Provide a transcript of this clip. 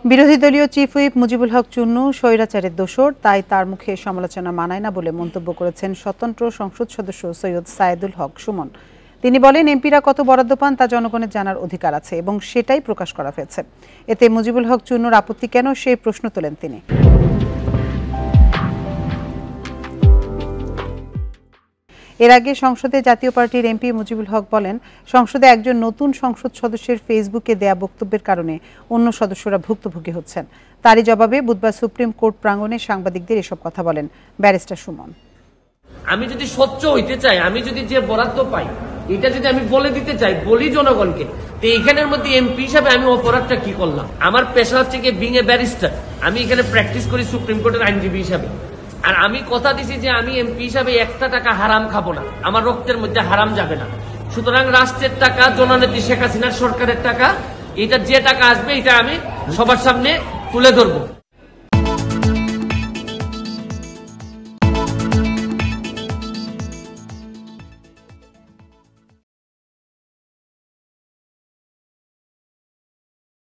বিরোধী দলীয় chief whip Mujibul Haque Chunnu স্বৈরাচারের দোসর, তাই তার মুখে সমালোচনা মানায় না বলে মন্তব্য করেছেন স্বতন্ত্র সংসদ সদস্য সৈয়দ সায়েদুল হক সুমন। তিনি বলেন, এমপিরা কত বরাদ্দ পান তা জনগণের জানার অধিকার আছে এবং সেটাই প্রকাশ করা হয়েছে। এতে মুজিবুল হক চুন্নুর আপত্তি কেন, সেই প্রশ্ন তোলেন তিনি। এর আগে সংসদে জাতীয় পার্টির এমপি মুজিবুল হক বলেন, সংসদে একজন নতুন সংসদ সদস্যের ফেসবুকে দেয়া বক্তব্যের কারণে অন্য সদস্যরা ভুক্তভোগী হচ্ছেন। তারই জবাবে বুধবার সুপ্রিম কোর্ট প্রাঙ্গণে সাংবাদিকদের এসব কথা বলেন ব্যারিস্টার সুমন। আমি যদি স্বচ্ছ হইতে চাই, আমি যদি যে বরাদ্দ পাই এটা যদি আমি বলে দিতে চাই, বলি জনগণকে, তো এখানের মধ্যে এমপি হিসাবে আমি অপরাধটা কি করলাম? আমার পেশা হচ্ছে কি বিং এ ব্যারিস্টার, আমি এখানে প্র্যাকটিস করি সুপ্রিম কোর্টের আইনজীবী হিসাবে। আর আমি কথা দিছি যে আমি এমপি হিসাবে একটা টাকা হারাম খাবো না, আমার রক্তের মধ্যে হারাম যাবে না। সুতরাং রাষ্ট্রের টাকা, জননেত্রী শেখ হাসিনার সরকারের টাকা, এটা যে টাকা আসবে এটা আমি সবার সামনে তুলে ধরবো।